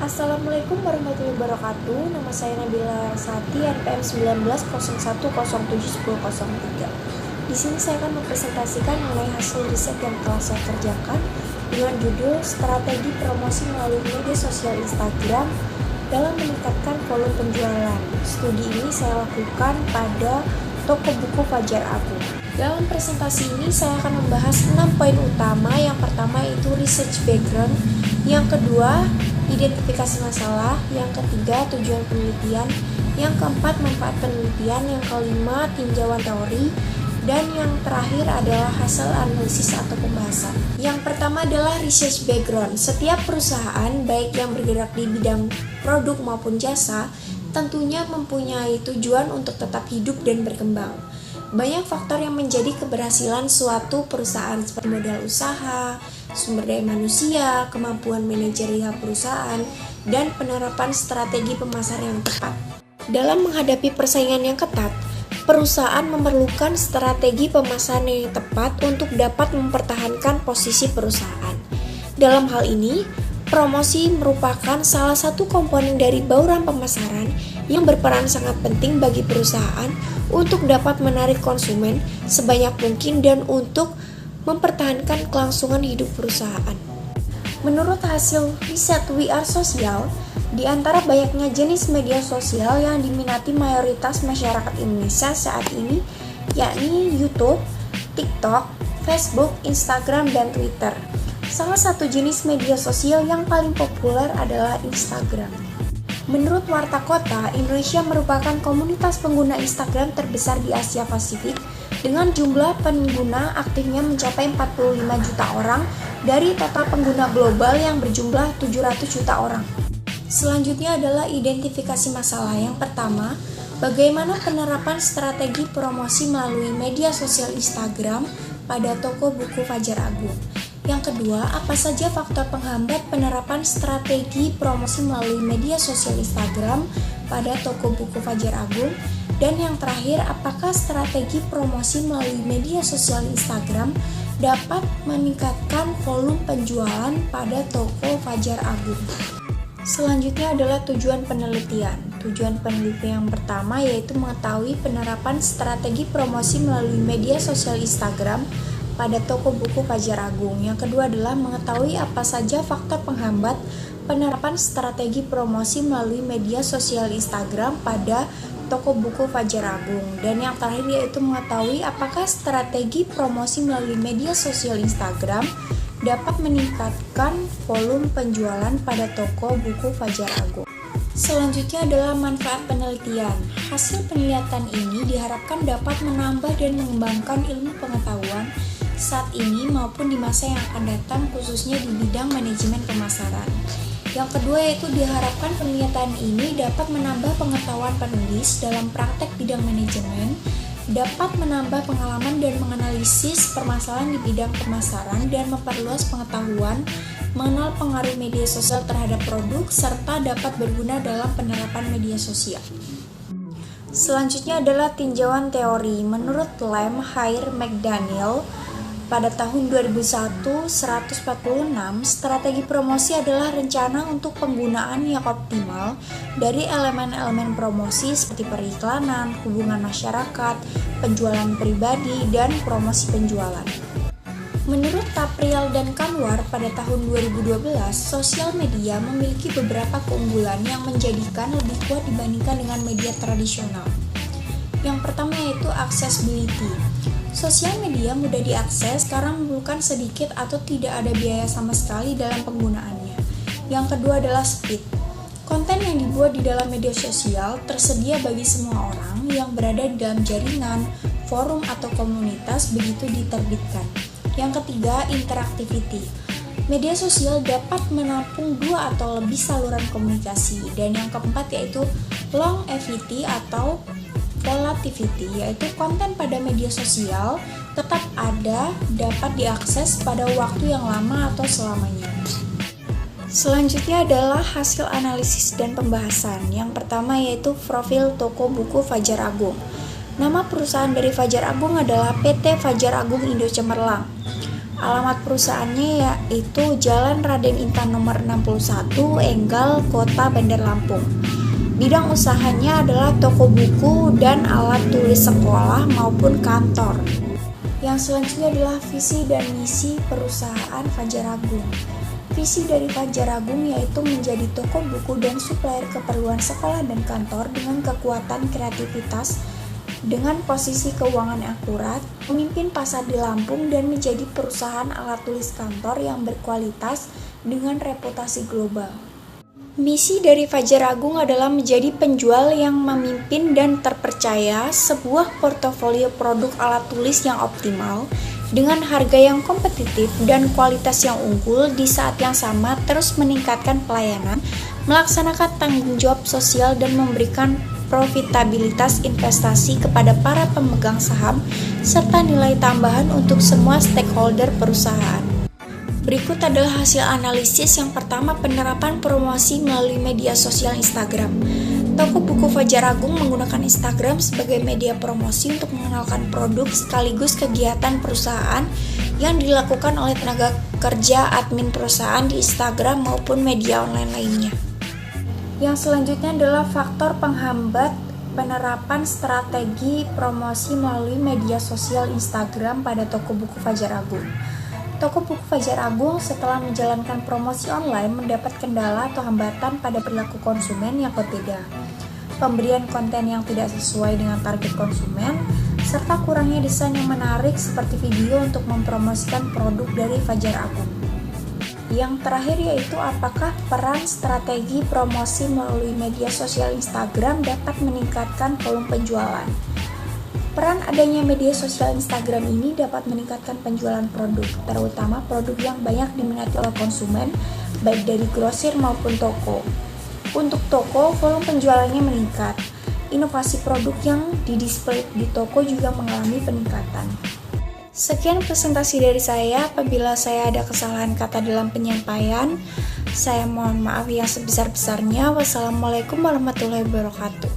Assalamualaikum warahmatullahi wabarakatuh. Nama saya Nabila Sati, NPM 1901071003. Di sini saya akan mempresentasikan mengenai hasil riset yang telah saya kerjakan dengan judul Strategi Promosi Melalui Media Sosial Instagram dalam meningkatkan volume penjualan. Studi ini saya lakukan pada toko buku Fajar Agung. Dalam presentasi ini saya akan membahas 6 poin utama. Yang pertama yaitu research background, yang kedua identifikasi masalah, yang ketiga tujuan penelitian, yang keempat manfaat penelitian, yang kelima tinjauan teori, dan yang terakhir adalah hasil analisis atau pembahasan. Yang pertama adalah research background. Setiap perusahaan baik yang bergerak di bidang produk maupun jasa tentunya mempunyai tujuan untuk tetap hidup dan berkembang. Banyak faktor yang menjadi keberhasilan suatu perusahaan seperti modal usaha, sumber daya manusia, kemampuan manajerial perusahaan, dan penerapan strategi pemasaran yang tepat. Dalam menghadapi persaingan yang ketat, perusahaan memerlukan strategi pemasaran yang tepat untuk dapat mempertahankan posisi perusahaan. Dalam hal ini, promosi merupakan salah satu komponen dari bauran pemasaran yang berperan sangat penting bagi perusahaan untuk dapat menarik konsumen sebanyak mungkin dan untuk mempertahankan kelangsungan hidup perusahaan. Menurut hasil riset We Are Social, di antara banyaknya jenis media sosial yang diminati mayoritas masyarakat Indonesia saat ini, yakni YouTube, TikTok, Facebook, Instagram, dan Twitter. Salah satu jenis media sosial yang paling populer adalah Instagram. Menurut Warta Kota, Indonesia merupakan komunitas pengguna Instagram terbesar di Asia Pasifik dengan jumlah pengguna aktifnya mencapai 45 juta orang dari total pengguna global yang berjumlah 700 juta orang. Selanjutnya adalah identifikasi masalah. Yang pertama, bagaimana penerapan strategi promosi melalui media sosial Instagram pada toko buku Fajar Agung. Yang kedua, apa saja faktor penghambat penerapan strategi promosi melalui media sosial Instagram pada toko buku Fajar Agung? Dan yang terakhir, apakah strategi promosi melalui media sosial Instagram dapat meningkatkan volume penjualan pada toko Fajar Agung? Selanjutnya adalah tujuan penelitian. Tujuan penelitian yang pertama yaitu mengetahui penerapan strategi promosi melalui media sosial Instagram pada toko buku Fajar Agung. Yang kedua adalah mengetahui apa saja faktor penghambat penerapan strategi promosi melalui media sosial Instagram pada toko buku Fajar Agung. Dan yang terakhir yaitu mengetahui apakah strategi promosi melalui media sosial Instagram dapat meningkatkan volume penjualan pada toko buku Fajar Agung. Selanjutnya adalah manfaat penelitian. Hasil penelitian ini diharapkan dapat menambah dan mengembangkan ilmu pengetahuan saat ini maupun di masa yang akan datang, khususnya di bidang manajemen pemasaran. Yang kedua yaitu diharapkan penelitian ini dapat menambah pengetahuan penulis dalam praktek bidang manajemen, dapat menambah pengalaman dan menganalisis permasalahan di bidang pemasaran, dan memperluas pengetahuan mengenal pengaruh media sosial terhadap produk, serta dapat berguna dalam penerapan media sosial. Selanjutnya adalah tinjauan teori. Menurut Lem, Hair, McDaniel, pada tahun 2001, 146, strategi promosi adalah rencana untuk penggunaan yang optimal dari elemen-elemen promosi seperti periklanan, hubungan masyarakat, penjualan pribadi, dan promosi penjualan. Menurut Tapriel dan Kanwar pada tahun 2012, sosial media memiliki beberapa keunggulan yang menjadikan lebih kuat dibandingkan dengan media tradisional. Yang pertama yaitu accessibility. Sosial media mudah diakses karena memerlukan sedikit atau tidak ada biaya sama sekali dalam penggunaannya. Yang kedua adalah speed. Konten yang dibuat di dalam media sosial tersedia bagi semua orang yang berada di dalam jaringan, forum, atau komunitas begitu diterbitkan. Yang ketiga, interactivity. Media sosial dapat menampung 2 atau lebih saluran komunikasi. Dan yang keempat yaitu longevity atau volatility, yaitu konten pada media sosial tetap ada, dapat diakses pada waktu yang lama atau selamanya. Selanjutnya adalah hasil analisis dan pembahasan. Yang pertama yaitu profil toko buku Fajar Agung. Nama perusahaan dari Fajar Agung adalah PT Fajar Agung Indo Cemerlang. Alamat perusahaannya yaitu Jalan Raden Intan nomor 61, Enggal, Kota Bandar Lampung. Bidang usahanya adalah toko buku dan alat tulis sekolah maupun kantor. Yang selanjutnya adalah visi dan misi perusahaan Fajar Agung. Visi dari Fajar Agung yaitu menjadi toko buku dan supplier keperluan sekolah dan kantor dengan kekuatan kreativitas, dengan posisi keuangan yang akurat, memimpin pasar di Lampung dan menjadi perusahaan alat tulis kantor yang berkualitas dengan reputasi global. Misi dari Fajar Agung adalah menjadi penjual yang memimpin dan terpercaya, sebuah portofolio produk alat tulis yang optimal, dengan harga yang kompetitif dan kualitas yang unggul, di saat yang sama terus meningkatkan pelayanan, melaksanakan tanggung jawab sosial dan memberikan profitabilitas investasi kepada para pemegang saham, serta nilai tambahan untuk semua stakeholder perusahaan. Berikut adalah hasil analisis. Yang pertama, penerapan promosi melalui media sosial Instagram. Toko buku Fajar Agung menggunakan Instagram sebagai media promosi untuk mengenalkan produk sekaligus kegiatan perusahaan yang dilakukan oleh tenaga kerja admin perusahaan di Instagram maupun media online lainnya. Yang selanjutnya adalah faktor penghambat penerapan strategi promosi melalui media sosial Instagram pada toko buku Fajar Agung. Toko buku Fajar Agung setelah menjalankan promosi online mendapat kendala atau hambatan pada perilaku konsumen yang berbeda, pemberian konten yang tidak sesuai dengan target konsumen, serta kurangnya desain yang menarik seperti video untuk mempromosikan produk dari Fajar Agung. Yang terakhir yaitu apakah peran strategi promosi melalui media sosial Instagram dapat meningkatkan volume penjualan. Peran adanya media sosial Instagram ini dapat meningkatkan penjualan produk, terutama produk yang banyak diminati oleh konsumen, baik dari grosir maupun toko. Untuk toko, volume penjualannya meningkat. Inovasi produk yang didisplay di toko juga mengalami peningkatan. Sekian presentasi dari saya. Apabila saya ada kesalahan kata dalam penyampaian, saya mohon maaf yang sebesar-besarnya. Wassalamualaikum warahmatullahi wabarakatuh.